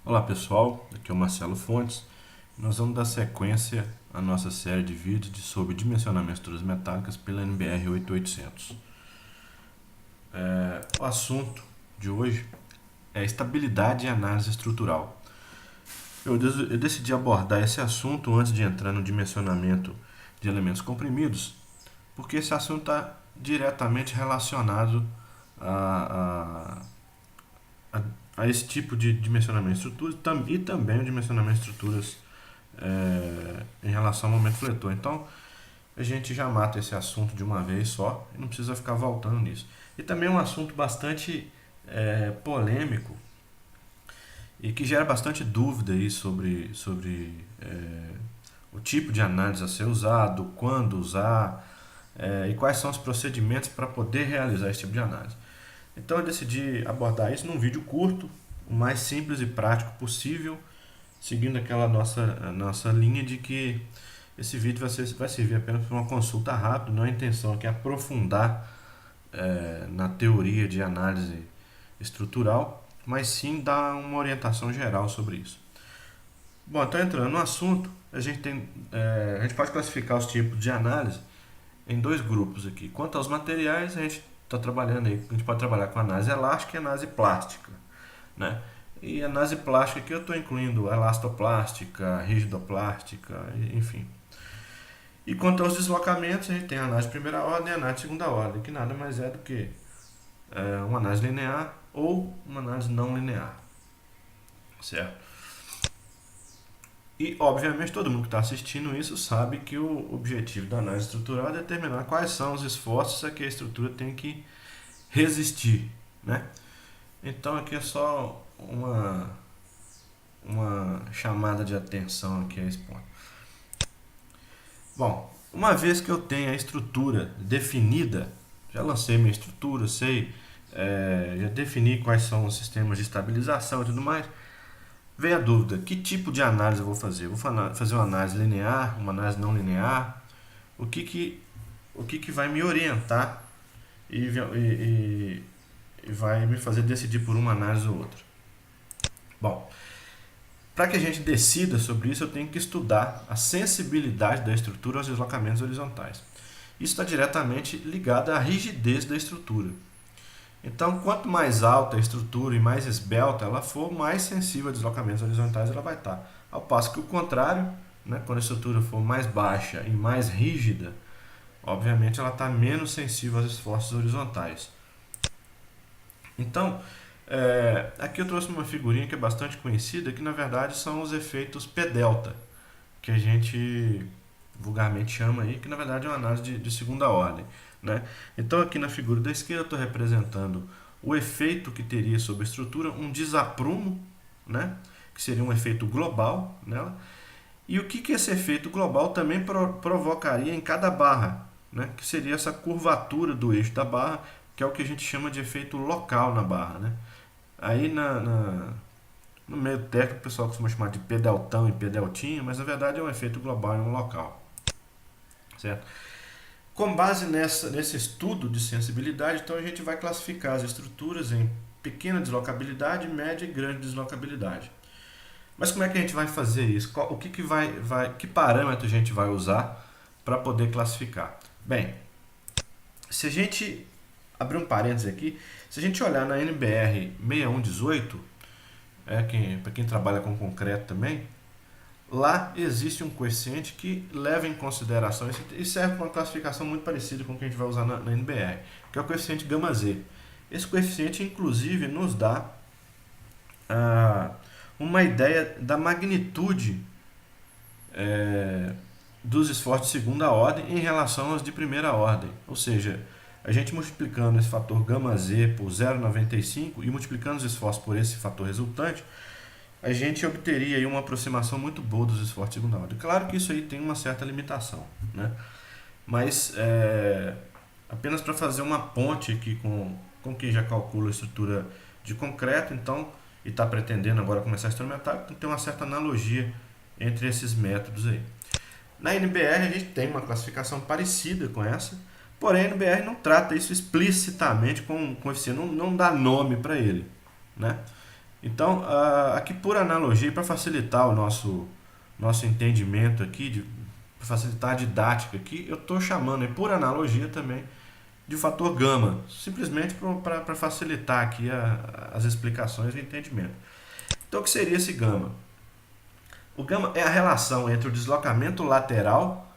Olá pessoal, aqui é o Marcelo Fontes. Nós vamos dar sequência à nossa série de vídeos sobre dimensionamento de estruturas metálicas pela NBR 8800. O assunto de hoje é estabilidade e análise estrutural. Eu decidi abordar esse assunto antes de entrar no dimensionamento de elementos comprimidos, porque esse assunto está diretamente relacionado a, a, a esse tipo de dimensionamento de estruturas e também o dimensionamento de estruturas em relação ao momento fletor. Então, a gente já mata esse assunto de uma vez só e não precisa ficar voltando nisso. E também é um assunto bastante polêmico e que gera bastante dúvida aí sobre o tipo de análise a ser usado, quando usar e quais são os procedimentos para poder realizar esse tipo de análise. Então eu decidi abordar isso num vídeo curto, o mais simples e prático possível, seguindo aquela nossa linha de que esse vídeo vai servir apenas para uma consulta rápida, não é a intenção aqui é aprofundar na teoria de análise estrutural, mas sim dar uma orientação geral sobre isso. Bom, então entrando no assunto, a gente pode classificar os tipos de análise em dois grupos aqui. Quanto aos materiais, a gente está trabalhando aí, a gente pode trabalhar com análise elástica e análise plástica, né? E análise plástica aqui eu estou incluindo elastoplástica, rigidoplástica, enfim. E quanto aos deslocamentos, a gente tem a análise de primeira ordem e a análise de segunda ordem, que nada mais é do que uma análise linear ou uma análise não linear, certo? E, obviamente, todo mundo que está assistindo isso sabe que o objetivo da análise estrutural é determinar quais são os esforços a que a estrutura tem que resistir, né? Então, aqui é só uma chamada de atenção aqui a esse ponto. Bom, uma vez que eu tenho a estrutura definida, já lancei minha estrutura, já defini quais são os sistemas de estabilização e tudo mais, vem a dúvida, que tipo de análise eu vou fazer? Vou fazer uma análise linear, uma análise não linear? O que vai me orientar e vai me fazer decidir por uma análise ou outra? Bom, para que a gente decida sobre isso, eu tenho que estudar a sensibilidade da estrutura aos deslocamentos horizontais. Isso está diretamente ligado à rigidez da estrutura. Então, quanto mais alta a estrutura e mais esbelta ela for, mais sensível a deslocamentos horizontais ela vai estar. Ao passo que o contrário, né, quando a estrutura for mais baixa e mais rígida, obviamente ela está menos sensível aos esforços horizontais. Então, aqui eu trouxe uma figurinha que é bastante conhecida, que na verdade são os efeitos P-delta, que a gente vulgarmente chama aí, que na verdade é uma análise de segunda ordem, né? Então aqui na figura da esquerda eu estou representando o efeito que teria sobre a estrutura, um desaprumo, né? Que seria um efeito global nela, e o que esse efeito global também provocaria em cada barra, né? Que seria essa curvatura do eixo da barra, que é o que a gente chama de efeito local na barra, né? Aí no meio técnico o pessoal costuma chamar de P-deltão e P-deltinha, mas na verdade é um efeito global em um local, certo? Com base nesse estudo de sensibilidade, então a gente vai classificar as estruturas em pequena deslocabilidade, média e grande deslocabilidade. Mas como é que a gente vai fazer isso? Que parâmetro a gente vai usar para poder classificar? Bem, se a gente abrir um parênteses aqui, se a gente olhar na NBR 6118, para quem trabalha com concreto também, lá existe um coeficiente que leva em consideração e serve para uma classificação muito parecida com o que a gente vai usar na NBR, que é o coeficiente gama Z. Esse coeficiente, inclusive, nos dá uma ideia da magnitude dos esforços de segunda ordem em relação aos de primeira ordem. Ou seja, a gente multiplicando esse fator gama Z por 0,95 e multiplicando os esforços por esse fator resultante, a gente obteria aí uma aproximação muito boa dos esforços de segunda ordem. Claro que isso aí tem uma certa limitação, né? Mas apenas para fazer uma ponte aqui com quem já calcula a estrutura de concreto, então, e está pretendendo agora começar a estrutura metálica, então tem uma certa analogia entre esses métodos aí. Na NBR a gente tem uma classificação parecida com essa, porém a NBR não trata isso explicitamente com coeficiente, não dá nome para ele, né? Então, aqui por analogia, para facilitar o nosso entendimento aqui, para facilitar a didática aqui, eu estou chamando por analogia também de fator gama, simplesmente para facilitar aqui as explicações e o entendimento. Então, o que seria esse gama? O gama é a relação entre o deslocamento lateral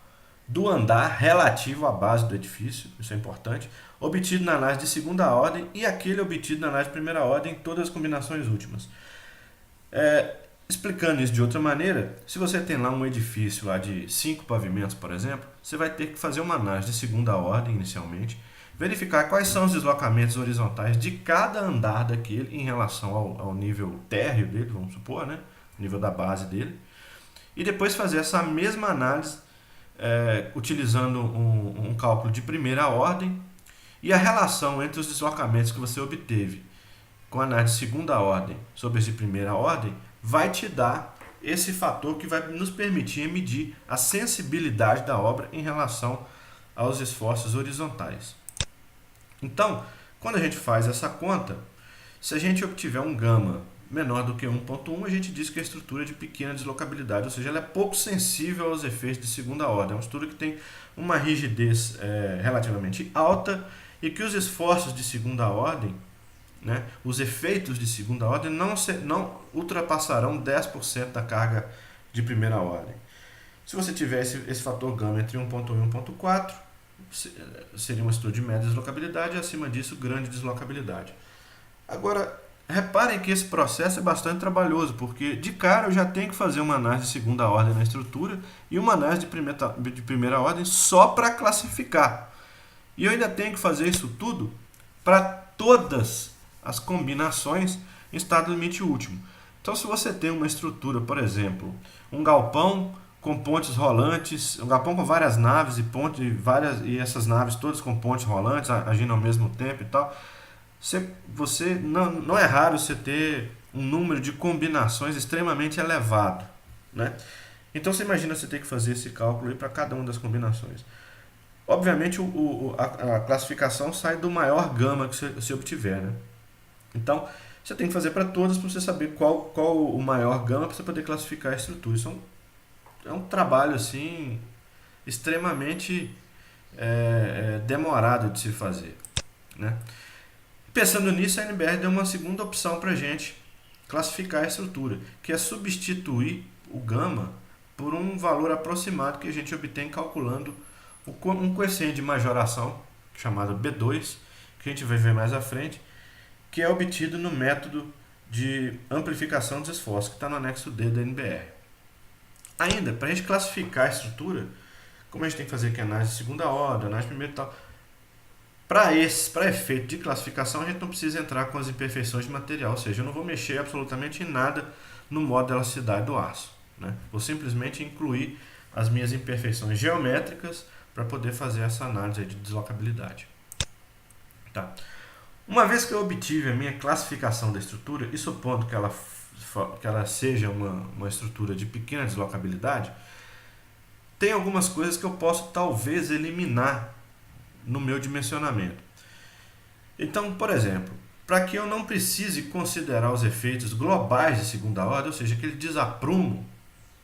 do andar relativo à base do edifício, isso é importante, obtido na análise de segunda ordem e aquele obtido na análise de primeira ordem em todas as combinações últimas. Explicando isso de outra maneira, se você tem lá um edifício lá de 5 pavimentos, por exemplo, você vai ter que fazer uma análise de segunda ordem inicialmente, verificar quais são os deslocamentos horizontais de cada andar daquele em relação ao nível térreo dele, vamos supor, né? Nível da base dele, e depois fazer essa mesma análise utilizando um cálculo de primeira ordem e a relação entre os deslocamentos que você obteve com a análise de segunda ordem sobre esse de primeira ordem vai te dar esse fator que vai nos permitir medir a sensibilidade da obra em relação aos esforços horizontais. Então, quando a gente faz essa conta, se a gente obtiver um gama menor do que 1.1, a gente diz que a estrutura é de pequena deslocabilidade, ou seja, ela é pouco sensível aos efeitos de segunda ordem. É uma estrutura que tem uma rigidez relativamente alta e que os esforços de segunda ordem, né, os efeitos de segunda ordem não ultrapassarão 10% da carga de primeira ordem. Se você tivesse esse fator gama entre 1.1 e 1.4, seria uma estrutura de média deslocabilidade e acima disso grande deslocabilidade. Agora, reparem que esse processo é bastante trabalhoso, porque de cara eu já tenho que fazer uma análise de segunda ordem na estrutura e uma análise de primeira ordem só para classificar. E eu ainda tenho que fazer isso tudo para todas as combinações em estado limite último. Então, se você tem uma estrutura, por exemplo, um galpão com pontes rolantes, um galpão com várias naves e essas naves todas com pontes rolantes agindo ao mesmo tempo e tal, você não é raro você ter um número de combinações extremamente elevado, né? Então você imagina você ter que fazer esse cálculo para cada uma das combinações. Obviamente a classificação sai do maior gama que você obtiver, né? Então você tem que fazer para todas para você saber qual o maior gama para você poder classificar a estrutura. Isso é um trabalho assim extremamente demorado de se fazer, né? Pensando nisso, a NBR deu uma segunda opção para a gente classificar a estrutura, que é substituir o gama por um valor aproximado que a gente obtém calculando um coeficiente de majoração, chamado B2, que a gente vai ver mais à frente, que é obtido no método de amplificação dos esforços, que está no anexo D da NBR. Ainda, para a gente classificar a estrutura, como a gente tem que fazer aqui análise de segunda ordem, análise de primeira e tal, para efeito de classificação, a gente não precisa entrar com as imperfeições de material, ou seja, eu não vou mexer absolutamente em nada no modo de elasticidade do aço, né? Vou simplesmente incluir as minhas imperfeições geométricas para poder fazer essa análise de deslocabilidade. Tá. Uma vez que eu obtive a minha classificação da estrutura, e supondo que ela seja uma estrutura de pequena deslocabilidade, tem algumas coisas que eu posso talvez eliminar no meu dimensionamento. Então, por exemplo, para que eu não precise considerar os efeitos globais de segunda ordem, ou seja, aquele desaprumo,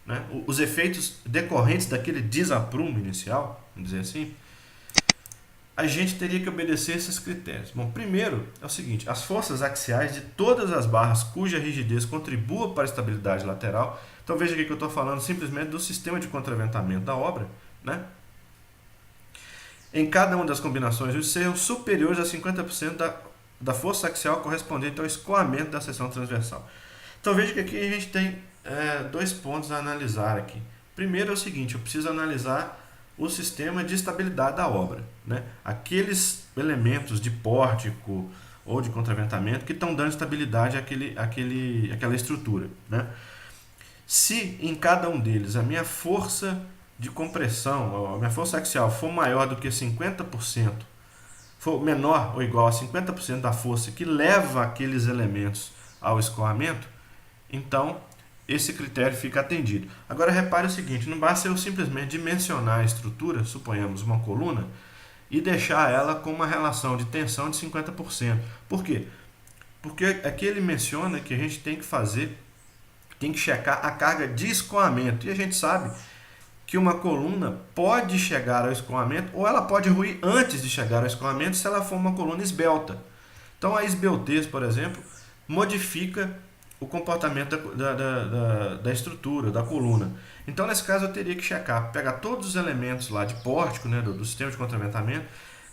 né, os efeitos decorrentes daquele desaprumo inicial, vamos dizer assim, a gente teria que obedecer esses critérios. Bom, primeiro é o seguinte: as forças axiais de todas as barras cuja rigidez contribua para a estabilidade lateral. Então veja aqui que eu estou falando simplesmente do sistema de contraventamento da obra, né? Em cada uma das combinações, sejam superiores a 50% da força axial correspondente ao escoamento da seção transversal. Então veja que aqui a gente tem dois pontos a analisar aqui. Primeiro é o seguinte: eu preciso analisar o sistema de estabilidade da obra, né? Aqueles elementos de pórtico ou de contraventamento que estão dando estabilidade àquela estrutura, né? Se em cada um deles a minha força de compressão, a minha força axial for maior do que 50%, for menor ou igual a 50% da força que leva aqueles elementos ao escoamento, então esse critério fica atendido. Agora repare o seguinte: não basta eu simplesmente dimensionar a estrutura, suponhamos uma coluna, e deixar ela com uma relação de tensão de 50%. Por quê? Porque aqui ele menciona que a gente tem que checar a carga de escoamento. E a gente sabe que uma coluna pode chegar ao escoamento ou ela pode ruir antes de chegar ao escoamento se ela for uma coluna esbelta. Então a esbeltez, por exemplo, modifica o comportamento da estrutura, da coluna. Então nesse caso eu teria que checar, pegar todos os elementos lá de pórtico, né, do sistema de contraventamento,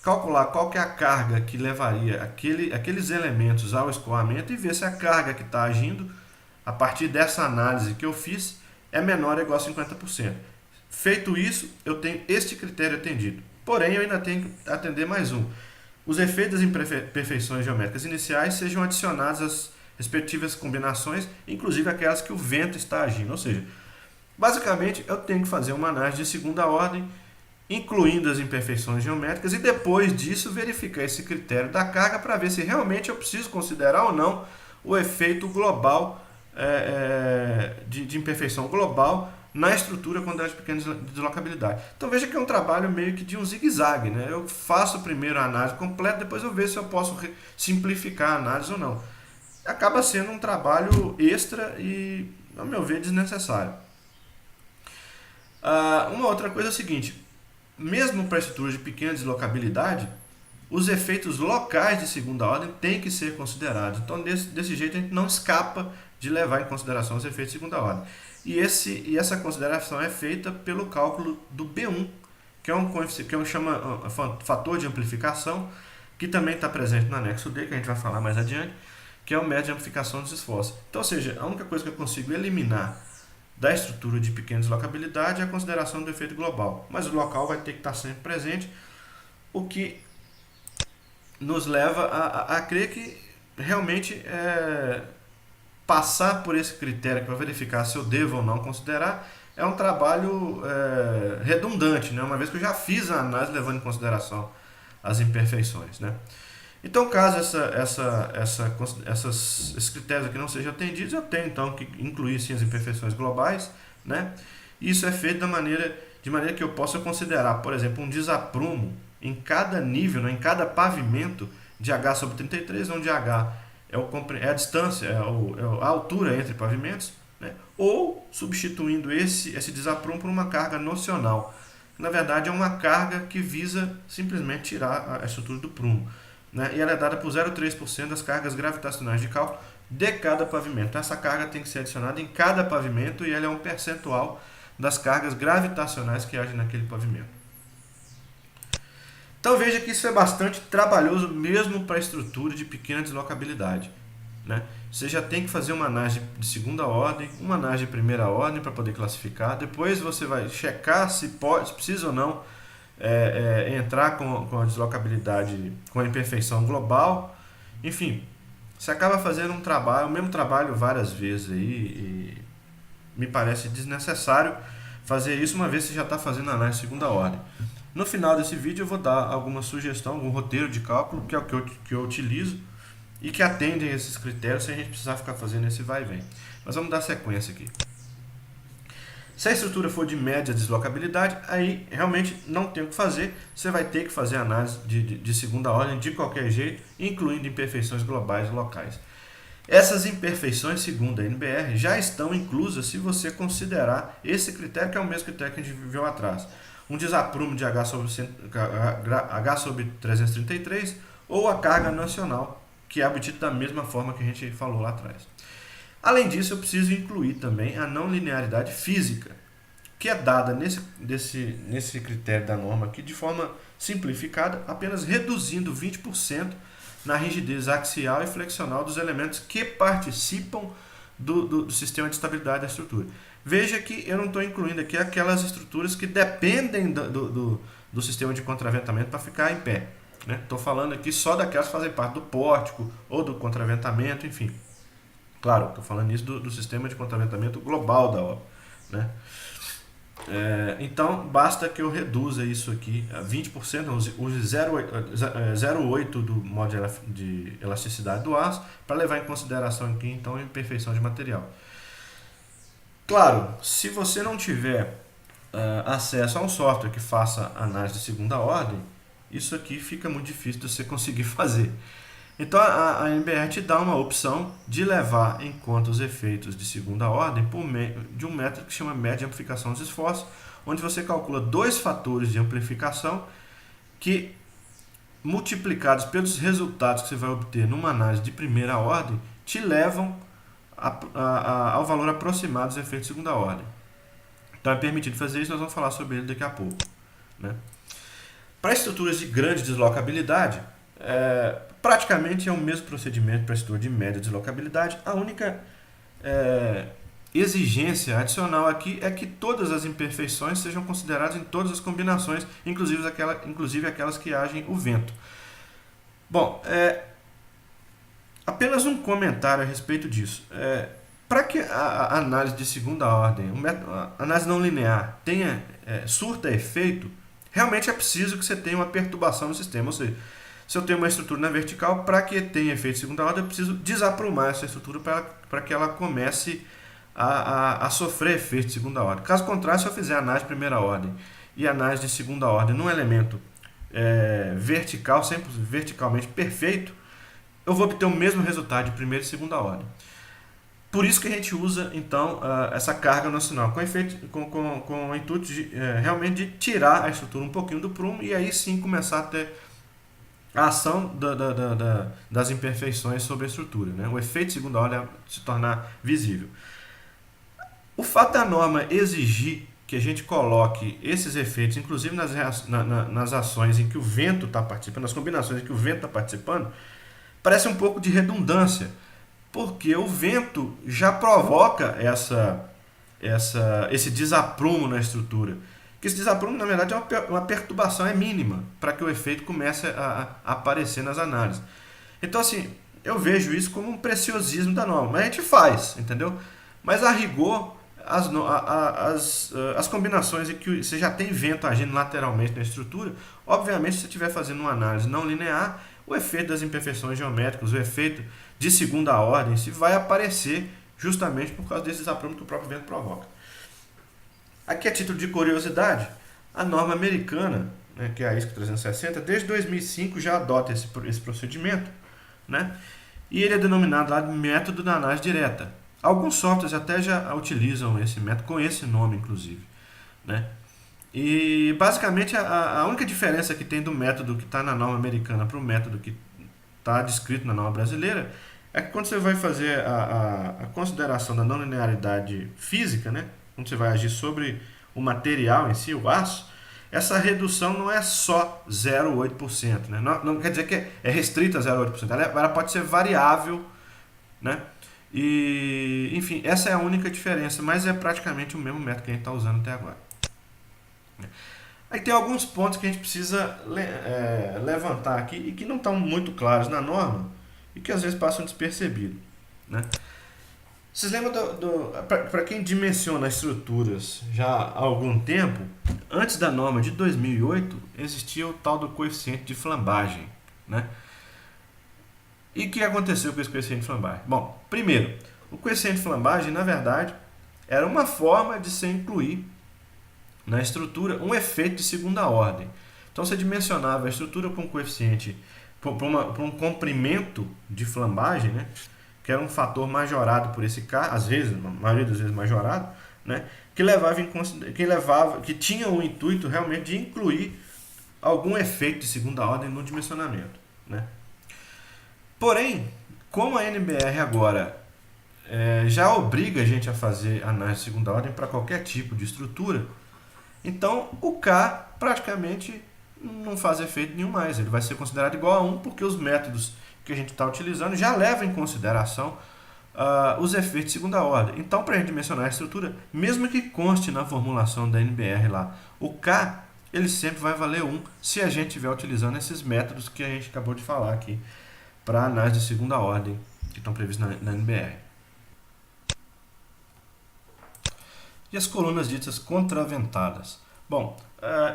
calcular qual que é a carga que levaria aqueles elementos ao escoamento e ver se a carga que está agindo, a partir dessa análise que eu fiz, é menor ou igual a 50%. Feito isso, eu tenho este critério atendido. Porém, eu ainda tenho que atender mais um. Os efeitos das imperfeições geométricas iniciais sejam adicionados às respectivas combinações, inclusive aquelas que o vento está agindo. Ou seja, basicamente, eu tenho que fazer uma análise de segunda ordem, incluindo as imperfeições geométricas, e depois disso verificar esse critério da carga para ver se realmente eu preciso considerar ou não o efeito global de imperfeição global na estrutura quando é de pequena deslocabilidade. Então veja que é um trabalho meio que de um zigue-zague, né? Eu faço primeiro a análise completa, depois eu vejo se eu posso simplificar a análise ou não. Acaba sendo um trabalho extra e, ao meu ver, desnecessário. Uma outra coisa é o seguinte, mesmo para estruturas de pequena deslocabilidade, os efeitos locais de segunda ordem têm que ser considerados. Então, desse jeito, a gente não escapa de levar em consideração os efeitos de segunda ordem. E essa consideração é feita pelo cálculo do B1, que é um fator de amplificação, que também está presente no anexo D, que a gente vai falar mais adiante, que é o método de amplificação dos esforços. Então, ou seja, a única coisa que eu consigo eliminar da estrutura de pequena deslocabilidade é a consideração do efeito global. Mas o local vai ter que estar sempre presente, o que nos leva a crer que realmente passar por esse critério para verificar se eu devo ou não considerar é um trabalho redundante, né? Uma vez que eu já fiz a análise levando em consideração as imperfeições, né? Então, caso esses critérios aqui não sejam atendidos, eu tenho então que incluir sim as imperfeições globais, né? Isso é feito de maneira que eu possa considerar, por exemplo, um desaprumo em cada nível, né, em cada pavimento de H sobre 33, onde H é a distância, a altura entre pavimentos, né, ou substituindo esse desaprumo por uma carga nocional. Na verdade, é uma carga que visa simplesmente tirar a estrutura do prumo, né, e ela é dada por 0,3% das cargas gravitacionais de cálculo de cada pavimento. Essa carga tem que ser adicionada em cada pavimento e ela é um percentual das cargas gravitacionais que agem naquele pavimento. Então veja que isso é bastante trabalhoso mesmo para a estrutura de pequena deslocabilidade, né? Você já tem que fazer uma análise de segunda ordem, uma análise de primeira ordem para poder classificar. Depois você vai checar se precisa ou não entrar com a deslocabilidade, com a imperfeição global. Enfim, você acaba fazendo o mesmo trabalho várias vezes aí, e me parece desnecessário fazer isso uma vez que você já está fazendo a análise de segunda ordem. No final desse vídeo eu vou dar alguma sugestão, algum roteiro de cálculo, que é o que eu utilizo e que atendem esses critérios sem a gente precisar ficar fazendo esse vai e vem. Mas vamos dar sequência aqui. Se a estrutura for de média deslocabilidade, aí realmente não tem o que fazer, você vai ter que fazer análise de segunda ordem de qualquer jeito, incluindo imperfeições globais e locais. Essas imperfeições, segundo a NBR, já estão inclusas se você considerar esse critério, que é o mesmo critério que a gente viu atrás. Um desaprumo de H sobre 333 ou a carga nacional, que é obtida da mesma forma que a gente falou lá atrás. Além disso, eu preciso incluir também a não linearidade física, que é dada nesse critério da norma aqui de forma simplificada, apenas reduzindo 20% na rigidez axial e flexional dos elementos que participam do sistema de estabilidade da estrutura. Veja que eu não estou incluindo aqui aquelas estruturas que dependem do sistema de contraventamento para ficar em pé. Estou falando aqui só daquelas que fazem parte do pórtico ou do contraventamento, enfim. Claro, estou falando isso do sistema de contraventamento global da obra, né? Então, basta que eu reduza isso aqui a 20%, use 0,8 do modo de elasticidade do aço, para levar em consideração aqui, então, a imperfeição de material. Claro, se você não tiver acesso a um software que faça análise de segunda ordem, isso aqui fica muito difícil de você conseguir fazer. Então a NBR te dá uma opção de levar em conta os efeitos de segunda ordem por meio de um método que chama média de amplificação dos esforços, onde você calcula dois fatores de amplificação que, multiplicados pelos resultados que você vai obter numa análise de primeira ordem, te levam ao valor aproximado dos efeitos de segunda ordem. Então é permitido fazer isso, nós vamos falar sobre ele daqui a pouco, né? Para estruturas de grande deslocabilidade, praticamente é o mesmo procedimento para estrutura de média deslocabilidade. A única exigência adicional aqui é que todas as imperfeições sejam consideradas em todas as combinações, inclusive aquelas que agem o vento. Bom, apenas um comentário a respeito disso. Para que a análise de segunda ordem, a análise não linear, surta efeito, realmente é preciso que você tenha uma perturbação no sistema. Ou seja, se eu tenho uma estrutura na vertical, para que tenha efeito de segunda ordem, eu preciso desaprumar essa estrutura para que ela comece a sofrer efeito de segunda ordem. Caso contrário, se eu fizer análise de primeira ordem e análise de segunda ordem num elemento vertical, sempre verticalmente perfeito, eu vou obter o mesmo resultado de primeira e segunda ordem. Por isso que a gente usa, então, essa carga nocional, com o intuito realmente de tirar a estrutura um pouquinho do prumo e aí sim começar a ter a ação das imperfeições sobre a estrutura, né? O efeito de segunda ordem se tornar visível. O fato da norma exigir que a gente coloque esses efeitos, inclusive nas ações em que o vento está participando, nas combinações em que o vento está participando, parece um pouco de redundância, porque o vento já provoca esse desaprumo na estrutura. Que esse desaprumo, na verdade, é uma perturbação mínima para que o efeito comece a aparecer nas análises. Então, assim, eu vejo isso como um preciosismo da norma. Mas a gente faz, entendeu? Mas, a rigor, as combinações em que você já tem vento agindo lateralmente na estrutura, obviamente, se você estiver fazendo uma análise não linear, o efeito das imperfeições geométricas, o efeito de segunda ordem, se vai aparecer justamente por causa desse desaprumo que o próprio vento provoca. Aqui, a título de curiosidade, a norma americana, né, que é a ISO 360, desde 2005 já adota esse procedimento, né, e ele é denominado lá de método da análise direta. Alguns softwares até já utilizam esse método com esse nome, inclusive, né? E basicamente a única diferença que tem do método que está na norma americana para o método que está descrito na norma brasileira é que quando você vai fazer a consideração da não linearidade física, né, quando você vai agir sobre o material em si, o aço, essa redução não é só 0,8%. Né? Não quer dizer que é restrita a 0,8%. Ela pode ser variável, né? E, enfim, essa é a única diferença, mas é praticamente o mesmo método que a gente está usando até agora. Aí tem alguns pontos que a gente precisa levantar aqui e que não estão muito claros na norma e que às vezes passam despercebidos, né? Vocês lembram para quem dimensiona estruturas já há algum tempo, antes da norma de 2008, existia o tal do coeficiente de flambagem, né? E o que aconteceu com esse coeficiente de flambagem? Bom, primeiro, o coeficiente de flambagem, na verdade, era uma forma de se incluir na estrutura um efeito de segunda ordem. Então você dimensionava a estrutura para um coeficiente, para um comprimento de flambagem, né, que era um fator majorado por esse K, às vezes, a maioria das vezes majorado, né, que tinha o intuito realmente de incluir algum efeito de segunda ordem no dimensionamento, né. Porém, como a NBR agora já obriga a gente a fazer análise de segunda ordem para qualquer tipo de estrutura, então o K praticamente não faz efeito nenhum mais. Ele vai ser considerado igual a 1 porque os métodos que a gente está utilizando já levam em consideração os efeitos de segunda ordem. Então, para a gente dimensionar a estrutura, mesmo que conste na formulação da NBR lá, o K ele sempre vai valer 1 se a gente estiver utilizando esses métodos que a gente acabou de falar aqui para análise de segunda ordem que estão previstos na NBR. E as colunas ditas contraventadas? Bom,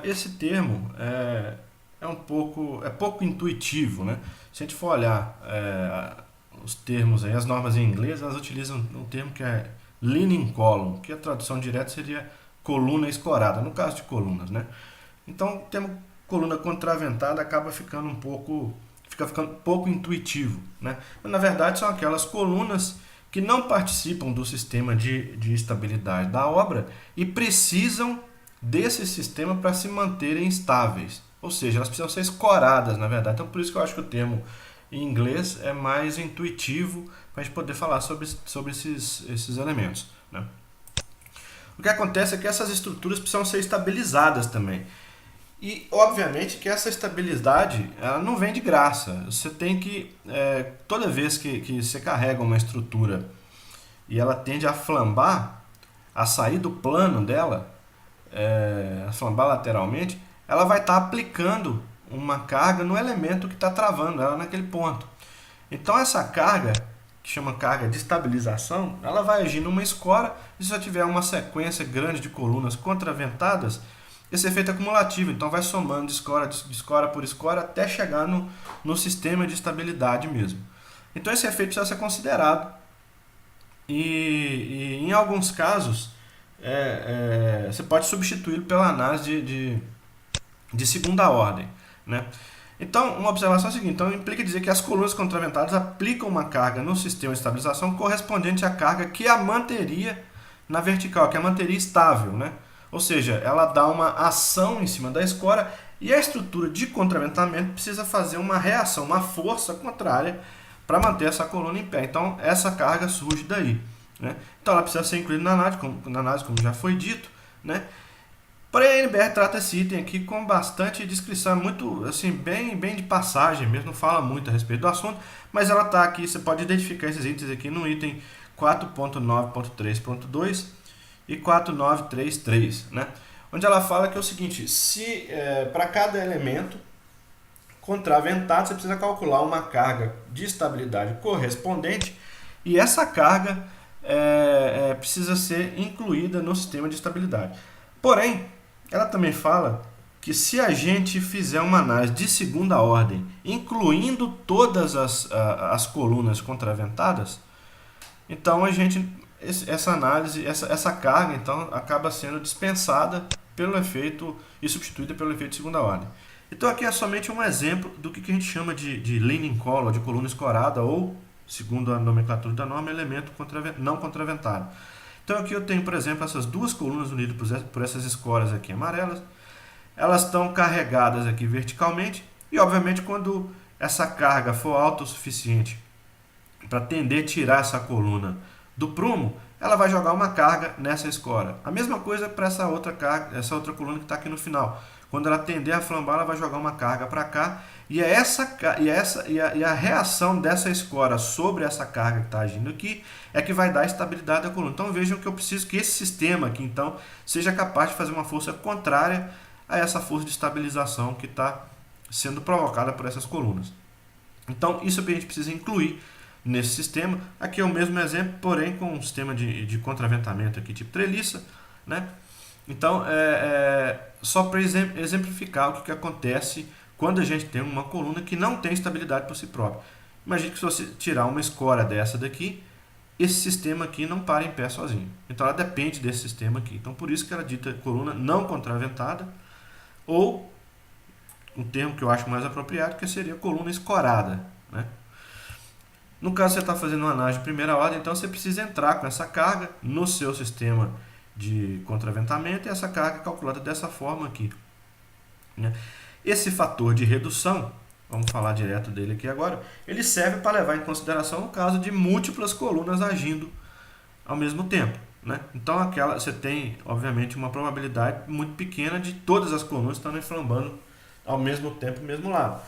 esse termo é pouco intuitivo, né? Se a gente for olhar os termos, aí, as normas em inglês, elas utilizam um termo que é leaning column, que a tradução direta seria coluna escorada, no caso de colunas, né? Então, o termo coluna contraventada acaba ficando fica ficando pouco intuitivo, né? Mas, na verdade, são aquelas colunas que não participam do sistema de estabilidade da obra e precisam desse sistema para se manterem estáveis. Ou seja, elas precisam ser escoradas, na verdade. Então, por isso que eu acho que o termo em inglês é mais intuitivo para a gente poder falar sobre esses elementos, né? O que acontece é que essas estruturas precisam ser estabilizadas também. E, obviamente, que essa estabilidade ela não vem de graça. Você tem que, toda vez que você carrega uma estrutura e ela tende a flambar, a sair do plano dela, a flambar lateralmente, ela vai estar aplicando uma carga no elemento que está travando ela naquele ponto. Então, essa carga, que chama carga de estabilização, ela vai agir numa escora, e se você tiver uma sequência grande de colunas contraventadas, esse efeito é acumulativo, então vai somando de escora por escora até chegar no sistema de estabilidade mesmo. Então esse efeito precisa ser considerado e em alguns casos você pode substituí-lo pela análise de segunda ordem, né? Então, uma observação é a seguinte, então implica dizer que as colunas contraventadas aplicam uma carga no sistema de estabilização correspondente à carga que a manteria na vertical, que a manteria estável, né? Ou seja, ela dá uma ação em cima da escora e a estrutura de contraventamento precisa fazer uma reação, uma força contrária para manter essa coluna em pé. Então, essa carga surge daí, né? Então, ela precisa ser incluída na análise, como já foi dito, né? Porém, a NBR trata esse item aqui com bastante descrição, muito assim, bem de passagem mesmo, não fala muito a respeito do assunto, mas ela está aqui, você pode identificar esses itens aqui no item 4.9.3.2 e 4933, né? Onde ela fala que é o seguinte, se para cada elemento contraventado você precisa calcular uma carga de estabilidade correspondente e essa carga precisa ser incluída no sistema de estabilidade. Porém, ela também fala que se a gente fizer uma análise de segunda ordem, incluindo todas as colunas contraventadas, então essa análise, essa carga, então, acaba sendo dispensada pelo efeito e substituída pelo efeito de segunda ordem. Então aqui é somente um exemplo do que a gente chama de leaning column, de coluna escorada, ou, segundo a nomenclatura da norma, elemento não contraventado. Então aqui eu tenho, por exemplo, essas duas colunas unidas por essas escoras aqui amarelas. Elas estão carregadas aqui verticalmente e, obviamente, quando essa carga for alta o suficiente para tender a tirar essa coluna do prumo, ela vai jogar uma carga nessa escora. A mesma coisa para essa outra coluna que está aqui no final. Quando ela tender a flambar, ela vai jogar uma carga para cá e a reação dessa escora sobre essa carga que está agindo aqui é que vai dar a estabilidade da coluna. Então vejam que eu preciso que esse sistema aqui então seja capaz de fazer uma força contrária a essa força de estabilização que está sendo provocada por essas colunas. Então isso que a gente precisa incluir nesse sistema. Aqui é o mesmo exemplo, porém com um sistema de contraventamento aqui tipo treliça, né? Então, só para exemplificar o que acontece quando a gente tem uma coluna que não tem estabilidade por si própria. Imagine que se você tirar uma escora dessa daqui, esse sistema aqui não para em pé sozinho. Então, ela depende desse sistema aqui. Então, por isso que ela é dita coluna não contraventada, ou um termo que eu acho mais apropriado, que seria coluna escorada, né? No caso, você está fazendo uma análise de primeira ordem, então você precisa entrar com essa carga no seu sistema de contraventamento e essa carga é calculada dessa forma aqui, né? Esse fator de redução, vamos falar direto dele aqui agora, ele serve para levar em consideração o caso de múltiplas colunas agindo ao mesmo tempo, né? Então você tem, obviamente, uma probabilidade muito pequena de todas as colunas estarem flambando ao mesmo tempo, do mesmo lado.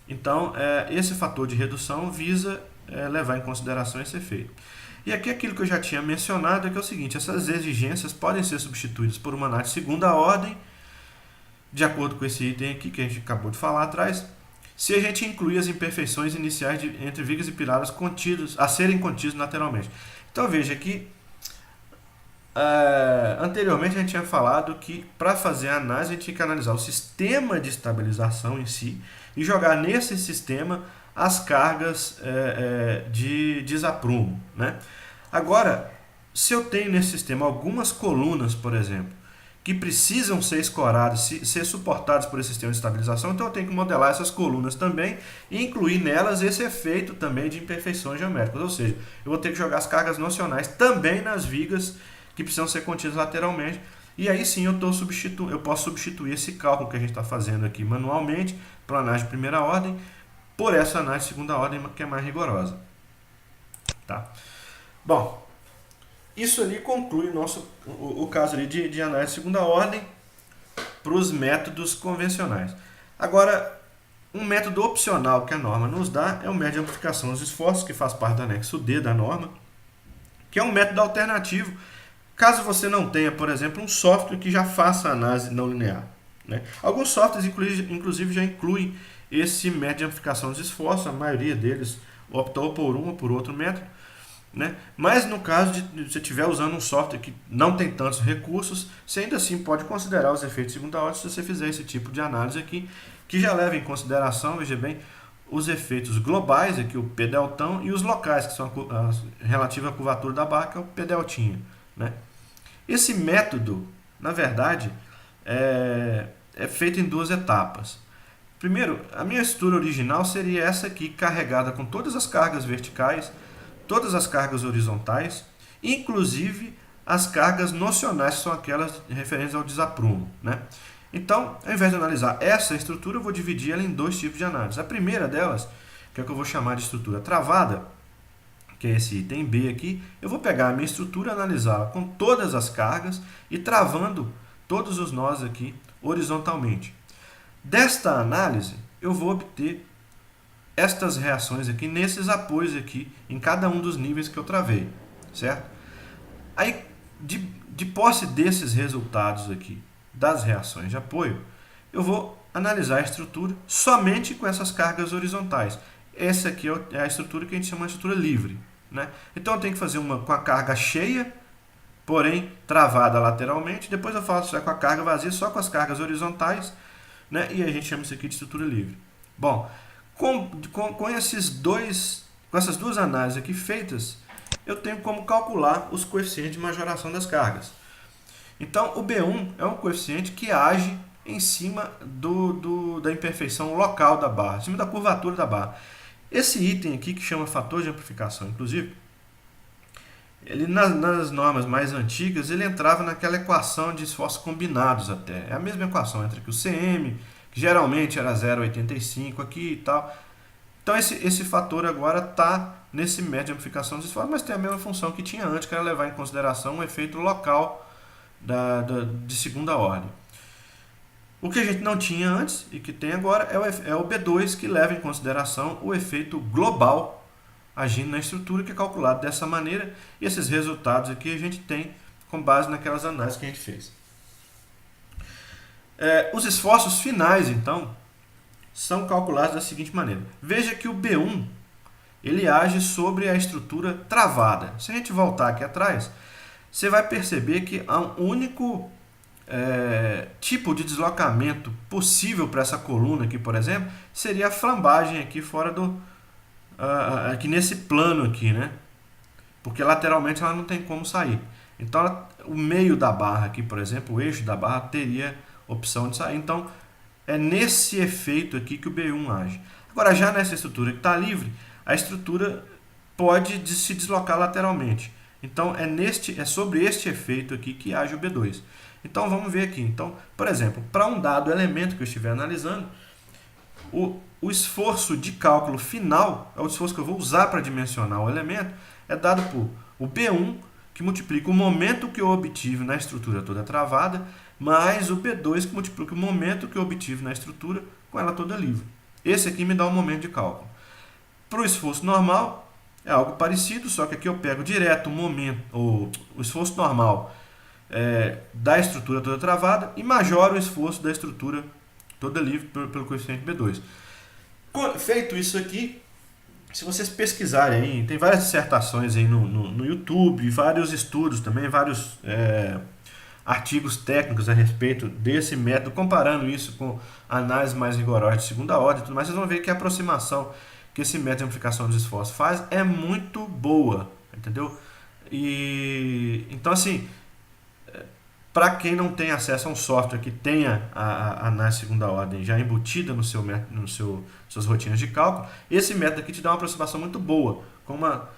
Então, esse fator de redução visa levar em consideração esse efeito. E aqui aquilo que eu já tinha mencionado é que é o seguinte, essas exigências podem ser substituídas por uma análise de segunda ordem, de acordo com esse item aqui que a gente acabou de falar atrás, se a gente incluir as imperfeições iniciais entre vigas e pilares a serem contidos lateralmente. Então veja que anteriormente a gente tinha falado que para fazer a análise a gente tinha que analisar o sistema de estabilização em si e jogar nesse sistema as cargas de desaprumo, né? Agora, se eu tenho nesse sistema algumas colunas, por exemplo, que precisam ser escorados, ser suportados por esse sistema de estabilização, então eu tenho que modelar essas colunas também e incluir nelas esse efeito também de imperfeições geométricas, ou seja, eu vou ter que jogar as cargas nocionais também nas vigas que precisam ser contidas lateralmente, e aí sim eu posso substituir esse cálculo que a gente está fazendo aqui manualmente para análise de primeira ordem por essa análise de segunda ordem que é mais rigorosa. Tá? Bom, isso ali conclui o caso ali de análise de segunda ordem para os métodos convencionais. Agora, um método opcional que a norma nos dá é o método de amplificação dos esforços, que faz parte do anexo D da norma, que é um método alternativo, caso você não tenha, por exemplo, um software que já faça análise não linear. Né? Alguns softwares, inclusive, já incluem esse método de amplificação dos esforços, a maioria deles optou por um ou por outro método. Né? Mas no caso de você estiver usando um software que não tem tantos recursos, você ainda assim pode considerar os efeitos de segunda ordem se você fizer esse tipo de análise aqui, que já leva em consideração, veja bem, os efeitos globais, aqui o P deltão, e os locais, que são a relativa à curvatura da barra, que é o P deltinha. Né? Esse método, na verdade, é feito em duas etapas. Primeiro, a minha estrutura original seria essa aqui, carregada com todas as cargas verticais, todas as cargas horizontais, inclusive as cargas nocionais, que são aquelas referentes ao desaprumo. Né? Então, ao invés de analisar essa estrutura, eu vou dividir ela em dois tipos de análise. A primeira delas, que é o que eu vou chamar de estrutura travada, que é esse item B aqui, eu vou pegar a minha estrutura, analisá-la com todas as cargas e travando todos os nós aqui horizontalmente. Desta análise, eu vou obter estas reações aqui, nesses apoios aqui, em cada um dos níveis que eu travei, certo? Aí, de posse desses resultados aqui, das reações de apoio, eu vou analisar a estrutura somente com essas cargas horizontais. Essa aqui é a estrutura que a gente chama de estrutura livre. Né? Então, eu tenho que fazer uma com a carga cheia, porém travada lateralmente, depois eu faço com a carga vazia, só com as cargas horizontais, né? E a gente chama isso aqui de estrutura livre. Bom, com essas duas análises aqui feitas, eu tenho como calcular os coeficientes de majoração das cargas. Então, o B1 é um coeficiente que age em cima da imperfeição local da barra, em cima da curvatura da barra. Esse item aqui, que chama fator de amplificação, inclusive, ele nas normas mais antigas, ele entrava naquela equação de esforços combinados até. É a mesma equação entre o CM, que geralmente era 0,85 aqui e tal. Então esse fator agora está nesse método de amplificação dos esforços, mas tem a mesma função que tinha antes, que era levar em consideração um efeito local de segunda ordem. O que a gente não tinha antes e que tem agora é o B2, que leva em consideração o efeito global agindo na estrutura, que é calculado dessa maneira, e esses resultados aqui a gente tem com base naquelas análises que a gente fez. Os esforços finais, então, são calculados da seguinte maneira. Veja que o B1 ele age sobre a estrutura travada. Se a gente voltar aqui atrás, você vai perceber que há um único tipo de deslocamento possível para essa coluna aqui, por exemplo, seria a flambagem aqui fora aqui nesse plano aqui, né? Porque lateralmente ela não tem como sair. Então, o meio da barra aqui, por exemplo, o eixo da barra teria opção de sair. Então, é nesse efeito aqui que o B1 age. Agora, já nessa estrutura que está livre, a estrutura pode se deslocar lateralmente. Então, é sobre este efeito aqui que age o B2. Então, vamos ver aqui. Então, por exemplo, para um dado elemento que eu estiver analisando, o esforço de cálculo final, é o esforço que eu vou usar para dimensionar o elemento, é dado por o B1, que multiplica o momento que eu obtive na estrutura toda travada, mais o B2, que multiplica o momento que eu obtive na estrutura com ela toda livre. Esse aqui me dá o momento de cálculo. Para o esforço normal, é algo parecido, só que aqui eu pego direto o esforço normal da estrutura toda travada e majoro o esforço da estrutura toda livre pelo coeficiente B2. Feito isso aqui, se vocês pesquisarem aí, tem várias dissertações aí no YouTube, vários estudos também, vários artigos técnicos a respeito desse método, comparando isso com análise mais rigorosa de segunda ordem e tudo mais, vocês vão ver que a aproximação que esse método de amplificação dos esforços faz é muito boa, entendeu? E então, assim, Para quem não tem acesso a um software que tenha a análise de segunda ordem já embutida suas rotinas de cálculo, esse método aqui te dá uma aproximação muito boa, com uma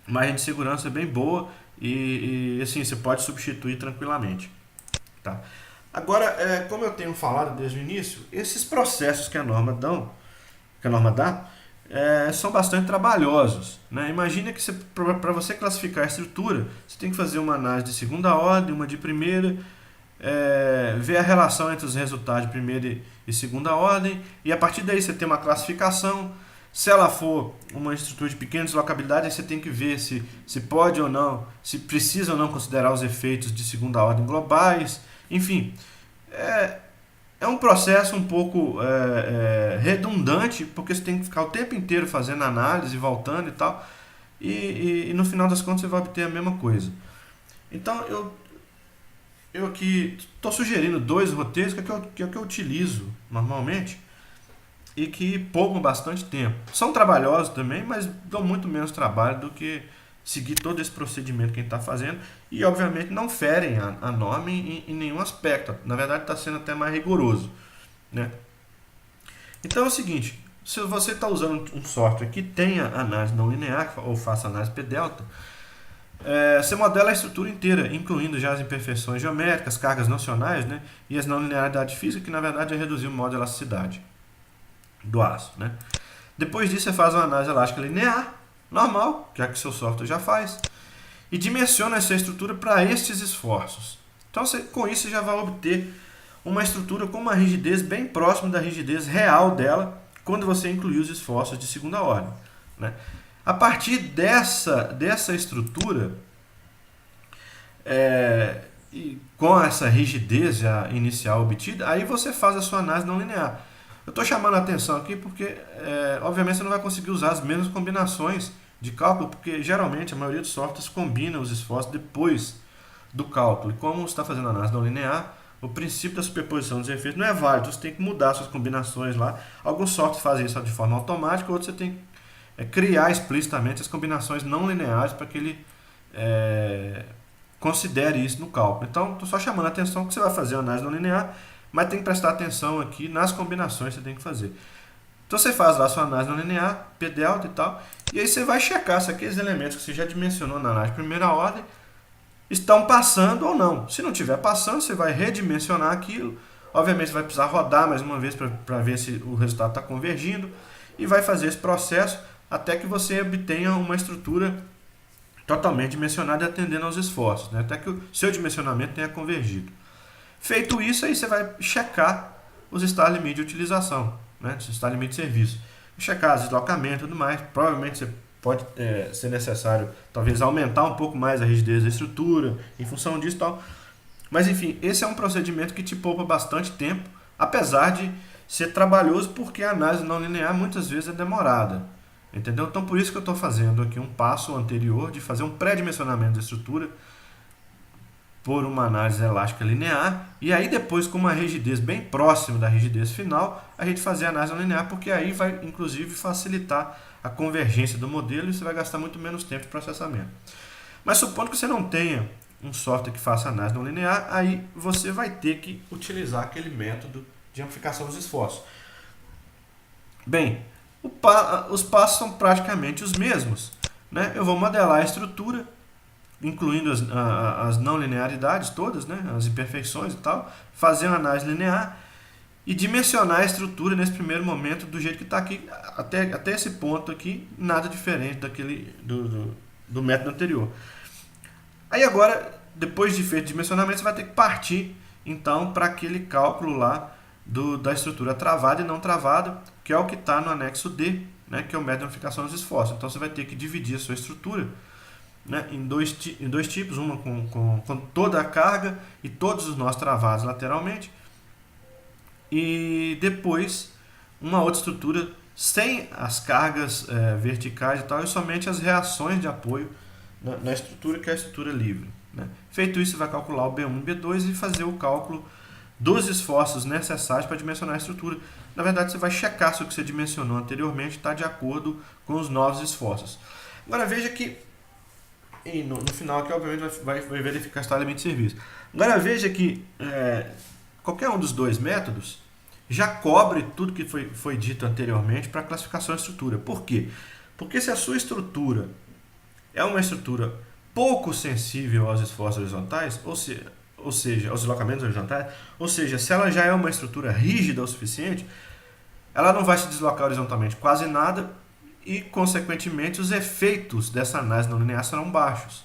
margem de segurança bem boa e assim, você pode substituir tranquilamente. Tá? Agora, como eu tenho falado desde o início, esses processos que a norma dá, são bastante trabalhosos. Né? Imagina que para você classificar a estrutura, você tem que fazer uma análise de segunda ordem, uma de primeira, ver a relação entre os resultados de primeira e segunda ordem, e a partir daí você tem uma classificação. Se ela for uma estrutura de pequena deslocabilidade, aí você tem que ver se pode ou não, se precisa ou não considerar os efeitos de segunda ordem globais. Enfim, é um processo um pouco redundante, porque você tem que ficar o tempo inteiro fazendo análise, voltando e tal, e no final das contas você vai obter a mesma coisa. Então eu aqui estou sugerindo 2 roteiros que é o que eu utilizo normalmente e que poupam bastante tempo. São trabalhosos também, mas dão muito menos trabalho do que seguir todo esse procedimento que a gente está fazendo e, obviamente, não ferem a norma em nenhum aspecto. Na verdade, está sendo até mais rigoroso. Né? Então é o seguinte, se você está usando um software que tenha análise não linear ou faça análise P-delta, você modela a estrutura inteira, incluindo já as imperfeições geométricas, cargas nocionais, né, e as não linearidades físicas, que na verdade é reduzir o modo de elasticidade do aço. Né? Depois disso, você faz uma análise elástica linear, normal, que é a que seu software já faz, e dimensiona essa estrutura para estes esforços. Então, com isso, você já vai obter uma estrutura com uma rigidez bem próxima da rigidez real dela, quando você incluir os esforços de segunda ordem. Né? A partir dessa estrutura, e com essa rigidez já inicial obtida, aí você faz a sua análise não linear. Eu estou chamando a atenção aqui porque, obviamente, você não vai conseguir usar as mesmas combinações de cálculo, porque geralmente a maioria dos softwares combina os esforços depois do cálculo. E como você está fazendo análise não linear, o princípio da superposição dos efeitos não é válido, você tem que mudar suas combinações lá. Alguns softwares fazem isso de forma automática, outros você tem que criar explicitamente as combinações não lineares para que ele considere isso no cálculo. Então, estou só chamando a atenção que você vai fazer a análise não linear, mas tem que prestar atenção aqui nas combinações que você tem que fazer. Então você faz lá a sua análise não linear, P-delta e tal, e aí você vai checar se aqueles elementos que você já dimensionou na análise de primeira ordem estão passando ou não. Se não estiver passando, você vai redimensionar aquilo. Obviamente você vai precisar rodar mais uma vez para ver se o resultado está convergindo e vai fazer esse processo até que você obtenha uma estrutura totalmente dimensionada e atendendo aos esforços, né? Até que o seu dimensionamento tenha convergido. Feito isso, aí você vai checar os estados limite de utilização, né? Os estados limite de serviço. Checar deslocamento e tudo mais. Provavelmente você pode ser necessário, talvez, aumentar um pouco mais a rigidez da estrutura em função disso e tal. Mas, enfim, esse é um procedimento que te poupa bastante tempo, apesar de ser trabalhoso, porque a análise não linear muitas vezes é demorada. Entendeu? Então, por isso que eu estou fazendo aqui um passo anterior de fazer um pré-dimensionamento da estrutura por uma análise elástica linear, e aí depois, com uma rigidez bem próxima da rigidez final, a gente fazer a análise linear, porque aí vai, inclusive, facilitar a convergência do modelo e você vai gastar muito menos tempo de processamento. Mas supondo que você não tenha um software que faça análise não linear, aí você vai ter que utilizar aquele método de amplificação dos esforços. Bem, os passos são praticamente os mesmos. Né? Eu vou modelar a estrutura, incluindo as não linearidades todas, né? As imperfeições e tal, fazer uma análise linear e dimensionar a estrutura nesse primeiro momento do jeito que está aqui, até esse ponto aqui, nada diferente do método anterior. Aí agora, depois de feito o dimensionamento, você vai ter que partir então para aquele cálculo lá da estrutura travada e não travada, que é o que está no anexo D, né? Que é o método de amplificação dos esforços. Então você vai ter que dividir a sua estrutura, né, em dois tipos, uma com toda a carga e todos os nós travados lateralmente, e depois uma outra estrutura sem as cargas verticais e tal, e somente as reações de apoio na estrutura, que é a estrutura livre. Né? Feito isso, você vai calcular o B1 e B2 e fazer o cálculo dos esforços necessários para dimensionar a estrutura. Na verdade, você vai checar se o que você dimensionou anteriormente está de acordo com os novos esforços. Agora veja que E no final aqui, obviamente, vai verificar se está limite de serviço. Agora veja que qualquer um dos dois métodos já cobre tudo que foi dito anteriormente para classificação de estrutura. Por quê? Porque se a sua estrutura é uma estrutura pouco sensível aos esforços horizontais, ou seja, aos deslocamentos horizontais, ou seja, se ela já é uma estrutura rígida o suficiente, ela não vai se deslocar horizontalmente quase nada e, consequentemente, os efeitos dessa análise não linear serão baixos.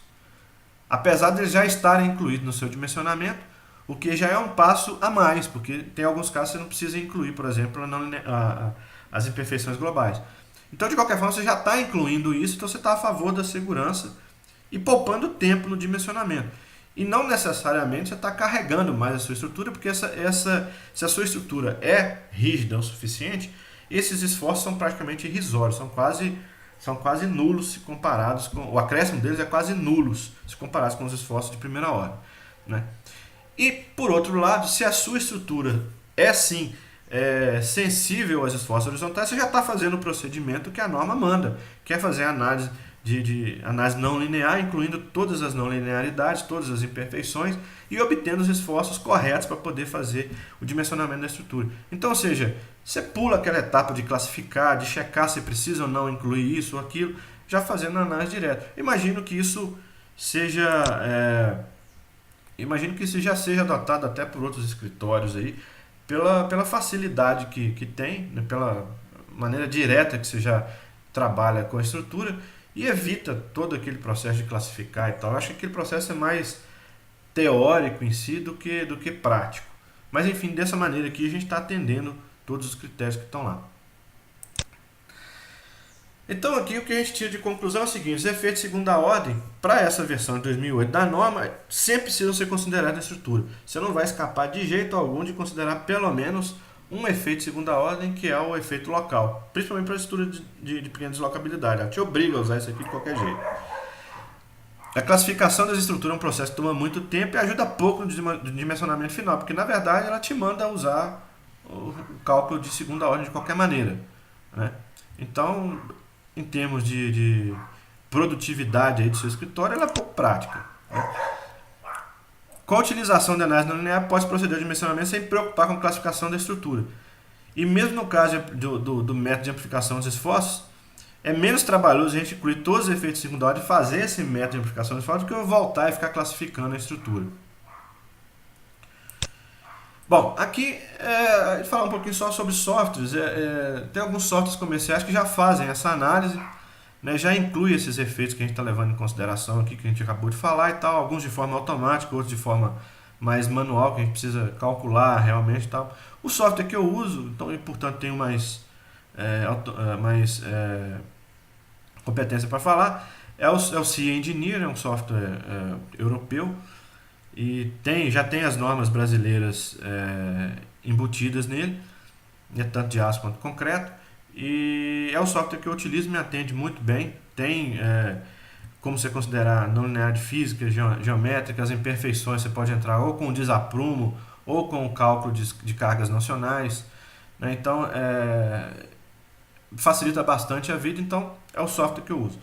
Apesar de eles já estarem incluídos no seu dimensionamento, o que já é um passo a mais, porque tem alguns casos que você não precisa incluir, por exemplo, as imperfeições globais. Então, de qualquer forma, você já está incluindo isso, então você está a favor da segurança e poupando tempo no dimensionamento. E não necessariamente você está carregando mais a sua estrutura, porque se a sua estrutura é rígida o suficiente, esses esforços são praticamente irrisórios, são quase nulos se comparados com... O acréscimo deles é quase nulos se comparados com os esforços de primeira ordem, né? E, por outro lado, se a sua estrutura é sim sensível aos esforços horizontais, você já está fazendo o procedimento que a norma manda, que é fazer a análise de análise não linear, incluindo todas as não linearidades, todas as imperfeições e obtendo os esforços corretos para poder fazer o dimensionamento da estrutura. Então, ou seja, você pula aquela etapa de classificar, de checar se precisa ou não incluir isso ou aquilo, já fazendo a análise direta. Imagino que isso já seja adotado até por outros escritórios aí, pela facilidade que tem, né, pela maneira direta que você já trabalha com a estrutura e evita todo aquele processo de classificar e tal. Eu acho que aquele processo é mais teórico em si do que prático. Mas enfim, dessa maneira aqui a gente está atendendo todos os critérios que estão lá. Então aqui o que a gente tira de conclusão é o seguinte: os efeitos de segunda ordem, para essa versão de 2008 da norma, sempre precisam ser considerados na estrutura. Você não vai escapar de jeito algum de considerar pelo menos um efeito de segunda ordem, que é o efeito local, principalmente para a estrutura de pequena deslocabilidade. Ela te obriga a usar isso aqui de qualquer jeito. A classificação das estruturas é um processo que toma muito tempo e ajuda pouco no dimensionamento final, porque na verdade ela te manda usar o cálculo de segunda ordem de qualquer maneira, né? Então, em termos de produtividade aí do seu escritório, ela é pouco prática, né? Com a utilização de análise não linear, pode proceder ao dimensionamento sem preocupar com a classificação da estrutura. E mesmo no caso do método de amplificação dos esforços, é menos trabalhoso a gente incluir todos os efeitos de segunda ordem e fazer esse método de amplificação dos esforços do que eu voltar e ficar classificando a estrutura. Bom, aqui a gente falar um pouquinho só sobre softwares. Tem alguns softwares comerciais que já fazem essa análise, né, já inclui esses efeitos que a gente está levando em consideração aqui, que a gente acabou de falar e tal, alguns de forma automática, outros de forma mais manual, que a gente precisa calcular realmente e tal. O software que eu uso, então, e portanto tenho mais competência para falar, é o C Engineer, é um software europeu, e já tem as normas brasileiras embutidas nele, tanto de aço quanto concreto. E é o software que eu utilizo e me atende muito bem. Tem como você considerar não linearidade física, geométrica, as imperfeições, você pode entrar ou com desaprumo ou com o cálculo de cargas nocionais, né? Então, facilita bastante a vida, então é o software que eu uso.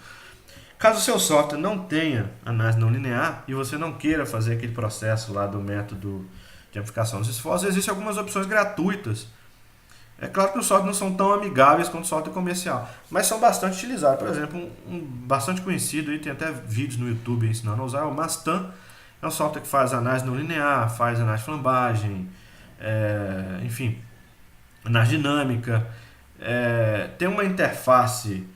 Caso o seu software não tenha análise não linear e você não queira fazer aquele processo lá do método de amplificação dos esforços, existem algumas opções gratuitas. É claro que os softwares não são tão amigáveis quanto o software comercial, mas são bastante utilizados. Por exemplo, um bastante conhecido, e tem até vídeos no YouTube ensinando a usar, é o Mastan. É um software que faz análise não linear, faz análise de flambagem, enfim, análise dinâmica. Tem uma interface,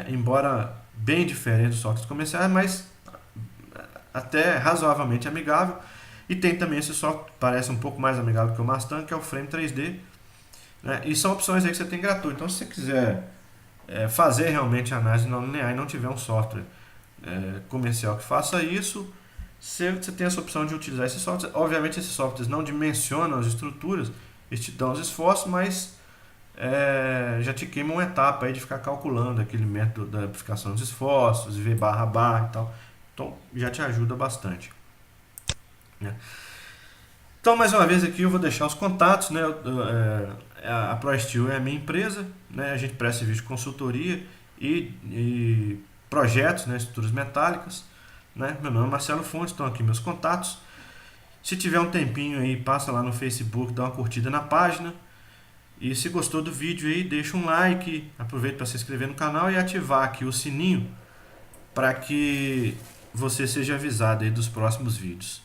embora bem diferente dos softwares comerciais, mas até razoavelmente amigável. E tem também esse software que parece um pouco mais amigável que o Mastan, que é o Frame 3D. Né? E são opções aí que você tem gratuito. Então, se você quiser fazer realmente a análise não linear e não tiver um software comercial que faça isso, você tem essa opção de utilizar esse software. Obviamente, esses softwares não dimensionam as estruturas, eles te dão os esforços, mas já te queima uma etapa aí de ficar calculando aquele método da amplificação dos esforços, V barra barra e tal. Então, já te ajuda bastante, né? Então, mais uma vez aqui eu vou deixar os contatos, né? A ProSteel é a minha empresa, né? A gente presta serviço de consultoria e projetos, né, estruturas metálicas. Né? Meu nome é Marcelo Fontes, estão aqui meus contatos. Se tiver um tempinho aí, passa lá no Facebook, dá uma curtida na página. E se gostou do vídeo aí, deixa um like, aproveita para se inscrever no canal e ativar aqui o sininho para que você seja avisado aí dos próximos vídeos.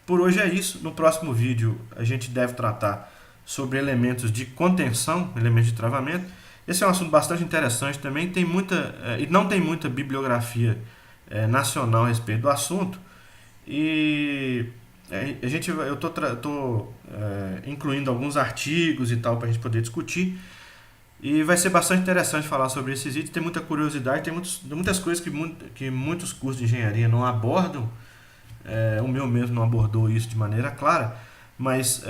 Por hoje é isso. No próximo vídeo a gente deve tratar sobre elementos de contenção, elementos de travamento. Esse é um assunto bastante interessante também. Tem muita, e não tem muita bibliografia nacional a respeito do assunto. E eu estou incluindo alguns artigos e tal para a gente poder discutir. E vai ser bastante interessante falar sobre esses itens. Tem muita curiosidade, tem muitas coisas que muitos cursos de engenharia não abordam. O meu mesmo não abordou isso de maneira clara, mas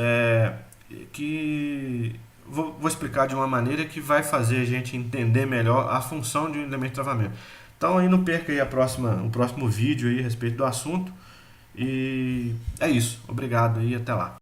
que vou explicar de uma maneira que vai fazer a gente entender melhor a função de um elemento de travamento. Então aí não perca aí o próximo vídeo aí a respeito do assunto. E é isso. Obrigado e até lá.